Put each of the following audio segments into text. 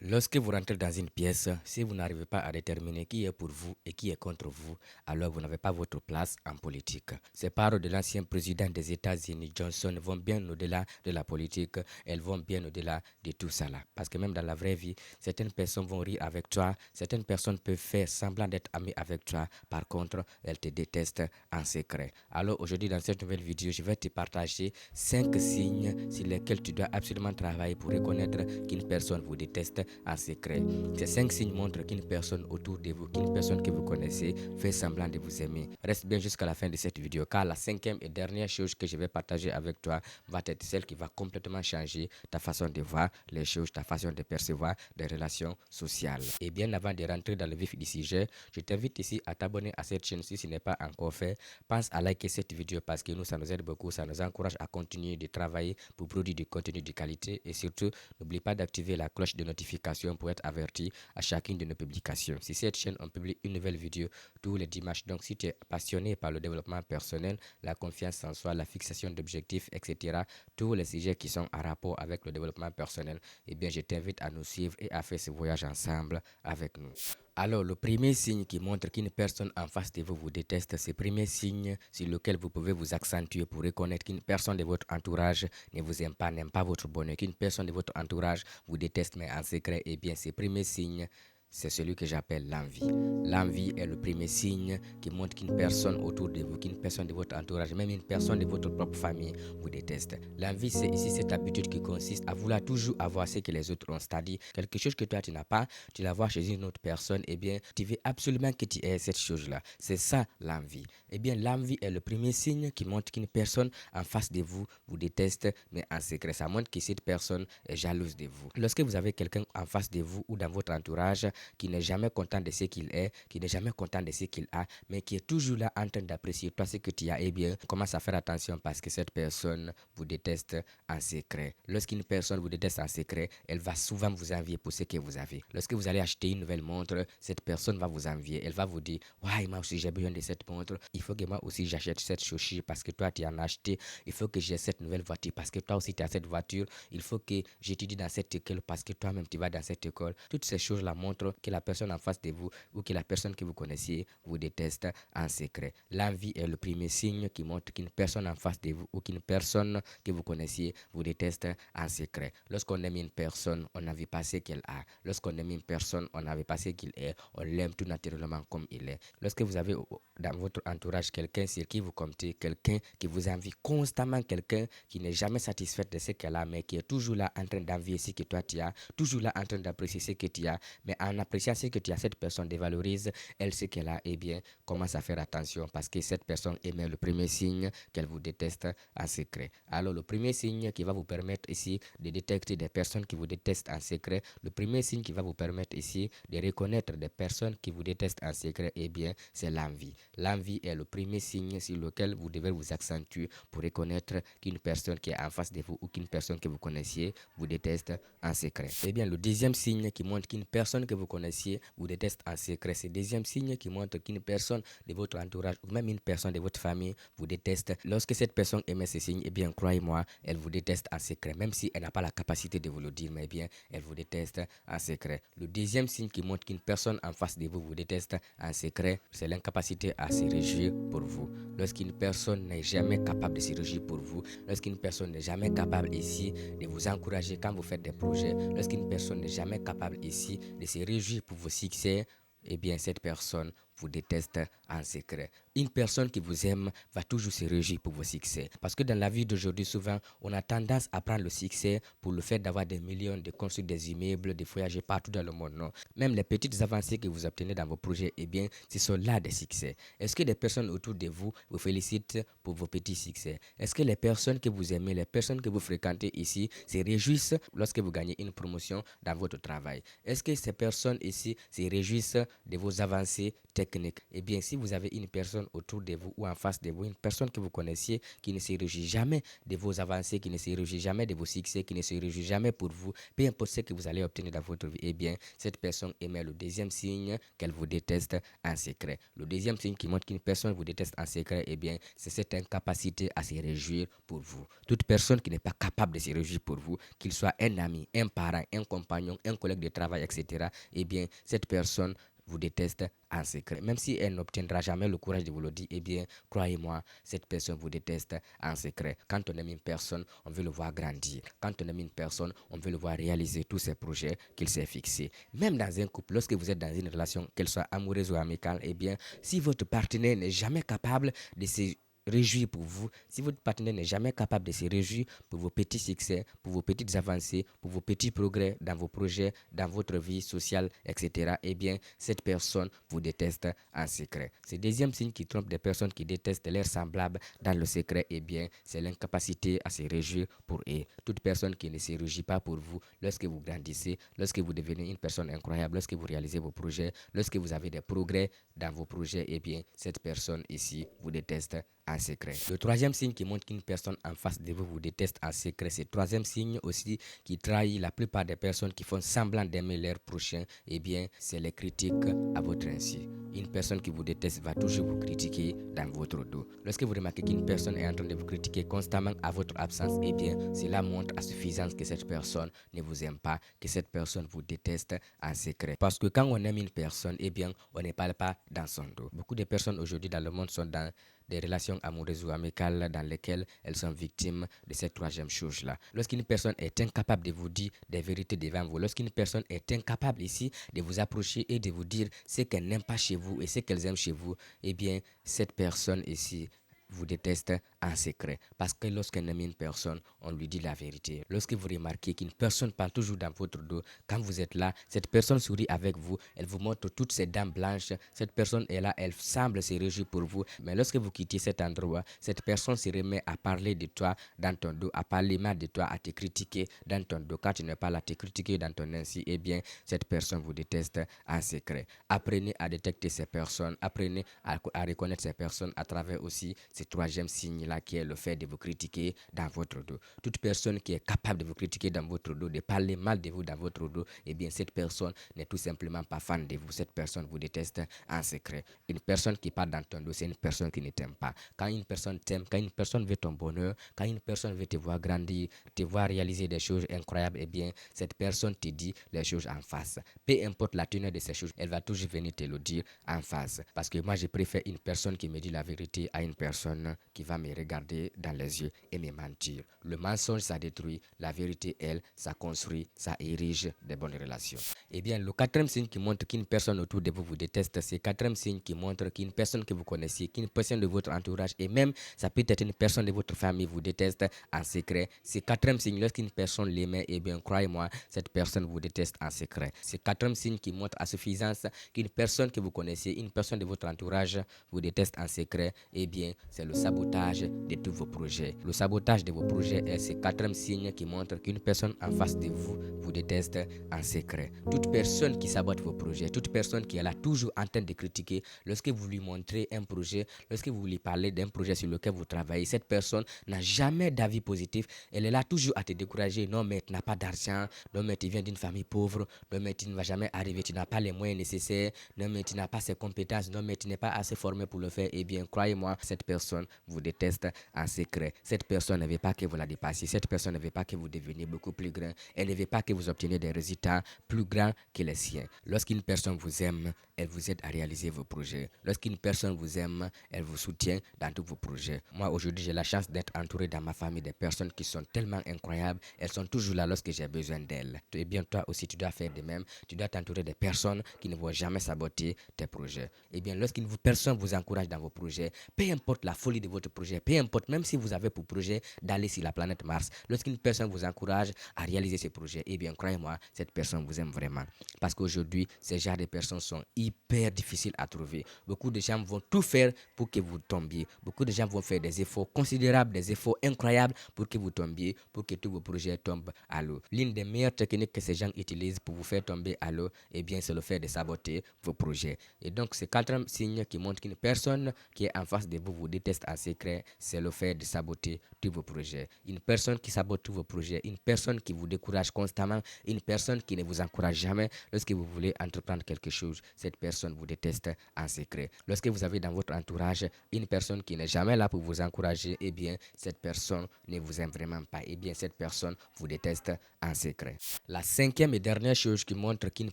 Lorsque vous rentrez dans une pièce, si vous n'arrivez pas à déterminer qui est pour vous et qui est contre vous, alors vous n'avez pas votre place en politique. Ces paroles de l'ancien président des États-Unis, Johnson, vont bien au-delà de la politique, elles vont bien au-delà de tout ça là. Parce que même dans la vraie vie, certaines personnes vont rire avec toi, certaines personnes peuvent faire semblant d'être amies avec toi, par contre, elles te détestent en secret. Alors aujourd'hui, dans cette nouvelle vidéo, je vais te partager 5 signes sur lesquels tu dois absolument travailler pour reconnaître qu'une personne vous déteste en secret. Ces 5 signes montrent qu'une personne autour de vous, qu'une personne que vous connaissez, fait semblant de vous aimer. Reste bien jusqu'à la fin de cette vidéo, car la cinquième et dernière chose que je vais partager avec toi va être celle qui va complètement changer ta façon de voir les choses, ta façon de percevoir des relations sociales. Et bien avant de rentrer dans le vif du sujet, je t'invite ici à t'abonner à cette chaîne si ce n'est pas encore fait. Pense à liker cette vidéo parce que nous, ça nous aide beaucoup, ça nous encourage à continuer de travailler pour produire du contenu de qualité et surtout, n'oublie pas d'activer la cloche de notification pour être averti à chacune de nos publications. Sur cette chaîne, on publie une nouvelle vidéo tous les dimanches. Donc, si tu es passionné par le développement personnel, la confiance en soi, la fixation d'objectifs, etc., tous les sujets qui sont en rapport avec le développement personnel, eh bien, je t'invite à nous suivre et à faire ce voyage ensemble avec nous. Alors, le premier signe qui montre qu'une personne en face de vous vous déteste, c'est le premier signe sur lequel vous pouvez vous accentuer pour reconnaître qu'une personne de votre entourage ne vous aime pas, n'aime pas votre bonheur, qu'une personne de votre entourage vous déteste mais en secret. Eh bien, ce premier signe, c'est celui que j'appelle l'envie. L'envie est le premier signe qui montre qu'une personne autour de vous, qu'une personne de votre entourage, même une personne de votre propre famille vous déteste. L'envie, c'est ici cette habitude qui consiste à vouloir toujours avoir ce que les autres ont. C'est-à-dire quelque chose que toi tu n'as pas, tu la vois chez une autre personne, eh bien, tu veux absolument que tu aies cette chose-là. C'est ça l'envie. Eh bien, l'envie est le premier signe qui montre qu'une personne en face de vous vous déteste, mais en secret. Ça montre que cette personne est jalouse de vous. Lorsque vous avez quelqu'un en face de vous ou dans votre entourage qui n'est jamais content de ce qu'il est, qui n'est jamais content de ce qu'il a, mais qui est toujours là en train d'apprécier toi ce que tu as, eh bien, commence à faire attention parce que cette personne vous déteste en secret. Lorsqu'une personne vous déteste en secret, elle va souvent vous envier pour ce que vous avez. Lorsque vous allez acheter une nouvelle montre, cette personne va vous envier. Elle va vous dire, ouais, moi aussi j'ai besoin de cette montre. Il faut que moi aussi j'achète cette chaussure parce que toi tu en as acheté. Il faut que j'ai cette nouvelle voiture parce que toi aussi tu as cette voiture. Il faut que j'étudie dans cette école parce que toi-même tu vas dans cette école. Toutes ces choses-là montrent que la personne en face de vous ou que la personne que vous connaissiez vous déteste en secret. L'envie est le premier signe qui montre qu'une personne en face de vous ou qu'une personne que vous connaissiez vous déteste en secret. Lorsqu'on aime une personne, on n'avait pas ce qu'elle a. Lorsqu'on aime une personne, on n'avait pas ce qu'il est. On l'aime tout naturellement comme il est. Lorsque vous avez dans votre entourage quelqu'un sur qui vous comptez, quelqu'un qui vous envie constamment, quelqu'un qui n'est jamais satisfait de ce qu'elle a, mais qui est toujours là en train d'envier ce que toi tu as, toujours là en train d'apprécier ce que tu as, mais en appréciant ce que tu as, cette personne dévalorise, elle sait qu'elle a, eh bien, commence à faire attention parce que cette personne émet le premier signe qu'elle vous déteste en secret. Alors, le premier signe qui va vous permettre ici de détecter des personnes qui vous détestent en secret, le premier signe qui va vous permettre ici de reconnaître des personnes qui vous détestent en secret, eh bien, c'est l'envie. L'envie est le premier signe sur lequel vous devez vous accentuer pour reconnaître qu'une personne qui est en face de vous ou qu'une personne que vous connaissiez vous déteste en secret. Eh bien, le deuxième signe qui montre qu'une personne que vous connaissiez vous déteste en secret, c'est le deuxième signe qui montre qu'une personne de votre entourage ou même une personne de votre famille vous déteste. Lorsque cette personne émet ces signes, eh bien, croyez-moi, elle vous déteste en secret, même si elle n'a pas la capacité de vous le dire, mais bien, elle vous déteste en secret. Le deuxième signe qui montre qu'une personne en face de vous vous déteste en secret, c'est l'incapacité à se réjouir pour vous. Lorsqu'une personne n'est jamais capable de se réjouir pour vous, lorsqu'une personne n'est jamais capable ici de vous encourager quand vous faites des projets, lorsqu'une personne n'est jamais capable ici de se réjouir pour vos succès, eh bien, cette personne vous déteste en secret. Une personne qui vous aime va toujours se réjouir pour vos succès. Parce que dans la vie d'aujourd'hui, souvent, on a tendance à prendre le succès pour le fait d'avoir des millions, de construire des immeubles, de voyager partout dans le monde. Non? Même les petites avancées que vous obtenez dans vos projets, eh bien, ce sont là des succès. Est-ce que des personnes autour de vous vous félicitent pour vos petits succès? Est-ce que les personnes que vous aimez, les personnes que vous fréquentez ici, se réjouissent lorsque vous gagnez une promotion dans votre travail? Est-ce que ces personnes ici se réjouissent de vos avancées techniques techniques. Eh bien, si vous avez une personne autour de vous ou en face de vous, une personne que vous connaissiez qui ne se réjouit jamais de vos avancées, qui ne se réjouit jamais de vos succès, qui ne se réjouit jamais pour vous, peu importe ce que vous allez obtenir dans votre vie, eh bien, cette personne émet le deuxième signe qu'elle vous déteste en secret. Le deuxième signe qui montre qu'une personne vous déteste en secret, eh bien, c'est cette incapacité à se réjouir pour vous. Toute personne qui n'est pas capable de se réjouir pour vous, qu'il soit un ami, un parent, un compagnon, un collègue de travail, etc., eh bien, cette personne vous déteste en secret. Même si elle n'obtiendra jamais le courage de vous le dire, eh bien, croyez-moi, cette personne vous déteste en secret. Quand on aime une personne, on veut le voir grandir. Quand on aime une personne, on veut le voir réaliser tous ses projets qu'il s'est fixés. Même dans un couple, lorsque vous êtes dans une relation, qu'elle soit amoureuse ou amicale, eh bien, si votre partenaire n'est jamais capable de se réjouir pour vous, si votre partenaire n'est jamais capable de se réjouir pour vos petits succès, pour vos petites avancées, pour vos petits progrès dans vos projets, dans votre vie sociale, etc., eh bien, cette personne vous déteste en secret. Ce deuxième signe qui trompe des personnes qui détestent leurs semblables dans le secret, eh bien, c'est l'incapacité à se réjouir pour eux. Toute personne qui ne se réjouit pas pour vous, lorsque vous grandissez, lorsque vous devenez une personne incroyable, lorsque vous réalisez vos projets, lorsque vous avez des progrès dans vos projets, eh bien, cette personne ici vous déteste en secret. Le troisième signe qui montre qu'une personne en face de vous vous déteste en secret, c'est le troisième signe aussi qui trahit la plupart des personnes qui font semblant d'aimer leur prochain, eh bien, c'est les critiques à votre insu. Une personne qui vous déteste va toujours vous critiquer dans votre dos. Lorsque vous remarquez qu'une personne est en train de vous critiquer constamment à votre absence, eh bien, cela montre à suffisance que cette personne ne vous aime pas, que cette personne vous déteste en secret. Parce que quand on aime une personne, eh bien, on ne parle pas dans son dos. Beaucoup de personnes aujourd'hui dans le monde sont dans des relations amoureuses ou amicales dans lesquelles elles sont victimes de cette troisième chose-là. Lorsqu'une personne est incapable de vous dire des vérités devant vous, lorsqu'une personne est incapable ici de vous approcher et de vous dire ce qu'elle n'aime pas chez vous et ce qu'elle aime chez vous, eh bien, cette personne ici vous déteste en secret. Parce que lorsqu'on aime une personne, on lui dit la vérité. Lorsque vous remarquez qu'une personne parle toujours dans votre dos, quand vous êtes là, cette personne sourit avec vous, elle vous montre toutes ses dents blanches, cette personne est là, elle semble se réjouir pour vous. Mais lorsque vous quittez cet endroit, cette personne se remet à parler de toi dans ton dos, à parler mal de toi, à te critiquer dans ton dos. Quand tu n'es pas là, à te critiquer dans ton insu, eh bien, cette personne vous déteste en secret. Apprenez à détecter ces personnes, apprenez à reconnaître ces personnes à travers aussi ce troisième signe-là qui est le fait de vous critiquer dans votre dos. Toute personne qui est capable de vous critiquer dans votre dos, de parler mal de vous dans votre dos, eh bien cette personne n'est tout simplement pas fan de vous. Cette personne vous déteste en secret. Une personne qui parle dans ton dos, c'est une personne qui ne t'aime pas. Quand une personne t'aime, quand une personne veut ton bonheur, quand une personne veut te voir grandir, te voir réaliser des choses incroyables, eh bien cette personne te dit les choses en face. Peu importe la teneur de ces choses, elle va toujours venir te le dire en face. Parce que moi, je préfère une personne qui me dit la vérité à une personne qui va me regarder dans les yeux et me mentir. Le mensonge, ça détruit. La vérité, elle, ça construit, ça érige des bonnes relations. Eh bien, le quatrième signe qui montre qu'une personne autour de vous vous déteste, c'est le quatrième signe qui montre qu'une personne que vous connaissiez, qu'une personne de votre entourage, et même ça peut être une personne de votre famille vous déteste en secret. C'est le quatrième signe, lorsqu'une personne l'aimait, eh bien, croyez-moi, cette personne vous déteste en secret. C'est le quatrième signe qui montre à suffisance qu'une personne que vous connaissiez, une personne de votre entourage vous déteste en secret, eh bien, c'est le sabotage de tous vos projets. Le sabotage de vos projets est ce quatrième signe qui montre qu'une personne en face de vous vous déteste en secret. Toute personne qui sabote vos projets, toute personne qui est là toujours en train de critiquer, lorsque vous lui montrez un projet, lorsque vous lui parlez d'un projet sur lequel vous travaillez, cette personne n'a jamais d'avis positif. Elle est là toujours à te décourager. Non, mais tu n'as pas d'argent. Non, mais tu viens d'une famille pauvre. Non, mais tu ne vas jamais arriver. Tu n'as pas les moyens nécessaires. Non, mais tu n'as pas ces compétences. Non, mais tu n'es pas assez formé pour le faire. Eh bien, croyez-moi, cette personne vous déteste en secret. Cette personne ne veut pas que vous la dépassiez. Cette personne ne veut pas que vous deveniez beaucoup plus grand. Elle ne veut pas que vous obteniez des résultats plus grands que les siens. Lorsqu'une personne vous aime, elle vous aide à réaliser vos projets. Lorsqu'une personne vous aime, elle vous soutient dans tous vos projets. Moi, aujourd'hui, j'ai la chance d'être entouré dans ma famille de personnes qui sont tellement incroyables. Elles sont toujours là lorsque j'ai besoin d'elles. Et bien, toi aussi, tu dois faire de même. Tu dois t'entourer de personnes qui ne vont jamais saboter tes projets. Et bien, lorsqu'une personne vous encourage dans vos projets, peu importe la folie de votre projet, peu importe, même si vous avez pour projet d'aller sur la planète Mars, lorsqu'une personne vous encourage à réaliser ce projet, eh bien, croyez-moi, cette personne vous aime vraiment. Parce qu'aujourd'hui, ces genres de personnes sont hyper difficile à trouver. Beaucoup de gens vont tout faire pour que vous tombiez. Beaucoup de gens vont faire des efforts considérables, des efforts incroyables pour que vous tombiez, pour que tous vos projets tombent à l'eau. L'une des meilleures techniques que ces gens utilisent pour vous faire tomber à l'eau, eh bien, c'est le fait de saboter vos projets. Et donc, ces 4 signes qui montrent qu'une personne qui est en face de vous vous déteste en secret, c'est le fait de saboter tous vos projets. Une personne qui sabote tous vos projets, une personne qui vous décourage constamment, une personne qui ne vous encourage jamais lorsque vous voulez entreprendre quelque chose, cette personne vous déteste en secret. Lorsque vous avez dans votre entourage une personne qui n'est jamais là pour vous encourager, eh bien, cette personne ne vous aime vraiment pas. Eh bien, cette personne vous déteste en secret. La 5e et dernière chose qui montre qu'une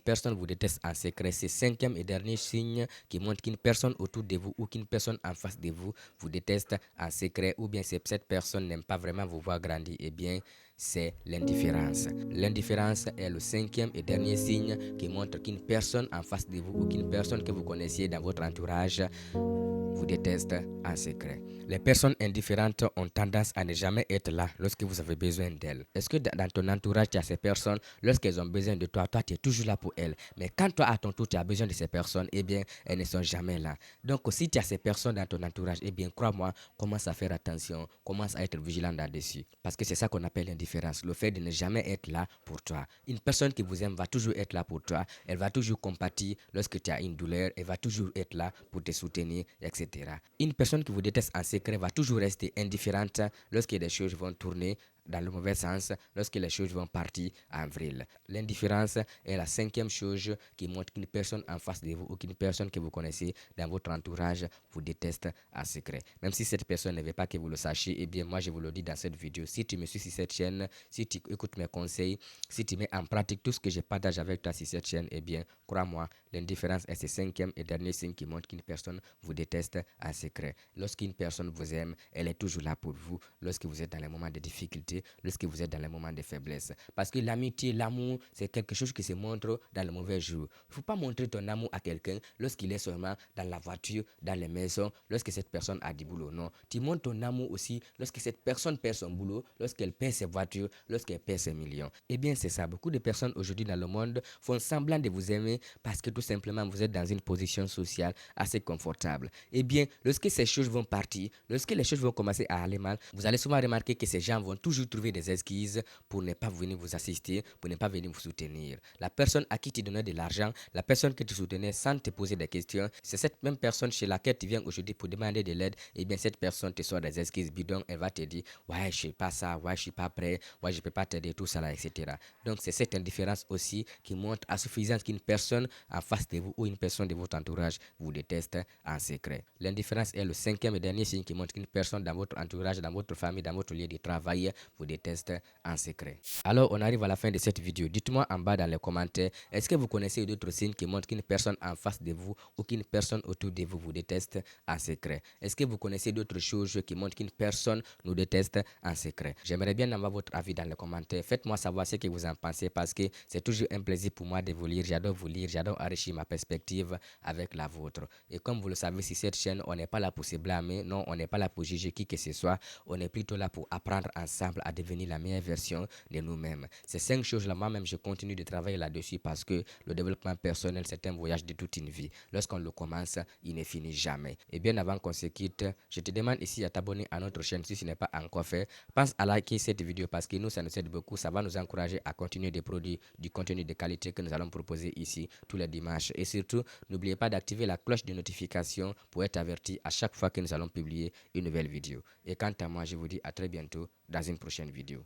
personne vous déteste en secret, c'est 5e et dernier signe qui montre qu'une personne autour de vous ou qu'une personne en face de vous vous déteste en secret, ou bien cette personne n'aime pas vraiment vous voir grandir, eh bien, c'est l'indifférence. L'indifférence est le 5e et dernier signe qui montre qu'une personne en face de vous ou qu'une personne que vous connaissiez dans votre entourage vous déteste en secret. Les personnes indifférentes ont tendance à ne jamais être là lorsque vous avez besoin d'elles. Est-ce que dans ton entourage, tu as ces personnes, lorsqu'elles ont besoin de toi, toi, tu es toujours là pour elles. Mais quand toi, à ton tour, tu as besoin de ces personnes, eh bien, elles ne sont jamais là. Donc, si tu as ces personnes dans ton entourage, eh bien, crois-moi, commence à faire attention, commence à être vigilant là-dessus. Parce que c'est ça qu'on appelle l'indifférence, le fait de ne jamais être là pour toi. Une personne qui vous aime va toujours être là pour toi. Elle va toujours compatir lorsque tu as une douleur. Elle va toujours être là pour te soutenir, etc. Une personne qui vous déteste en secret va toujours rester indifférente lorsque les choses vont tourner dans le mauvais sens, lorsque les choses vont partir en vrille. L'indifférence est la 5e chose qui montre qu'une personne en face de vous ou qu'une personne que vous connaissez dans votre entourage vous déteste en secret. Même si cette personne ne veut pas que vous le sachiez, eh bien moi je vous le dis dans cette vidéo. Si tu me suis sur cette chaîne, si tu écoutes mes conseils, si tu mets en pratique tout ce que je partage avec toi sur cette chaîne, eh bien crois-moi, l'indifférence est ce 5e et dernier signe qui montre qu'une personne vous déteste en secret. Lorsqu'une personne vous aime, elle est toujours là pour vous. Lorsque vous êtes dans les moments de difficulté, lorsque vous êtes dans les moments de faiblesse. Parce que l'amitié, l'amour, c'est quelque chose qui se montre dans le mauvais jour. Il ne faut pas montrer ton amour à quelqu'un lorsqu'il est seulement dans la voiture, dans les maisons, lorsque cette personne a du boulot. Non, tu montres ton amour aussi lorsque cette personne perd son boulot, lorsqu'elle perd ses voitures, lorsqu'elle perd ses millions. Eh bien, c'est ça. Beaucoup de personnes aujourd'hui dans le monde font semblant de vous aimer parce que tout simplement vous êtes dans une position sociale assez confortable. Eh bien, lorsque ces choses vont partir, lorsque les choses vont commencer à aller mal, vous allez souvent remarquer que ces gens vont toujours trouver des excuses pour ne pas venir vous assister, pour ne pas venir vous soutenir. La personne à qui tu donnais de l'argent, la personne que tu soutenais sans te poser des questions, c'est cette même personne chez laquelle tu viens aujourd'hui pour demander de l'aide. Et bien cette personne te sort des excuses bidons, elle va te dire ouais je sais pas ça, ouais je suis pas prêt, ouais je peux pas t'aider, tout ça là, etc. Donc c'est cette indifférence aussi qui montre à suffisance qu'une personne en face de vous ou une personne de votre entourage vous déteste en secret. L'indifférence est le 5e et dernier signe qui montre qu'une personne dans votre entourage, dans votre famille, dans votre lieu de travail vous déteste en secret. Alors on arrive à la fin de cette vidéo. Dites-moi en bas dans les commentaires, est-ce que vous connaissez d'autres signes qui montrent qu'une personne en face de vous ou qu'une personne autour de vous vous déteste en secret? Est-ce que vous connaissez d'autres choses qui montrent qu'une personne nous déteste en secret? J'aimerais bien avoir votre avis dans les commentaires. Faites-moi savoir ce que vous en pensez parce que c'est toujours un plaisir pour moi de vous lire. J'adore vous lire, j'adore enrichir ma perspective avec la vôtre. Et comme vous le savez, sur cette chaîne, on n'est pas là pour se blâmer, non, on n'est pas là pour juger qui que ce soit. On est plutôt là pour apprendre ensemble à devenir la meilleure version de nous-mêmes. Ces 5 choses-là, moi-même, je continue de travailler là-dessus parce que le développement personnel, c'est un voyage de toute une vie. Lorsqu'on le commence, il ne finit jamais. Et bien avant qu'on se quitte, je te demande ici à t'abonner à notre chaîne si ce n'est pas encore fait. Pense à liker cette vidéo parce que nous, ça nous aide beaucoup. Ça va nous encourager à continuer de produire du contenu de qualité que nous allons proposer ici tous les dimanches. Et surtout, n'oubliez pas d'activer la cloche de notification pour être averti à chaque fois que nous allons publier une nouvelle vidéo. Et quant à moi, je vous dis à très bientôt dans une prochaine vidéo.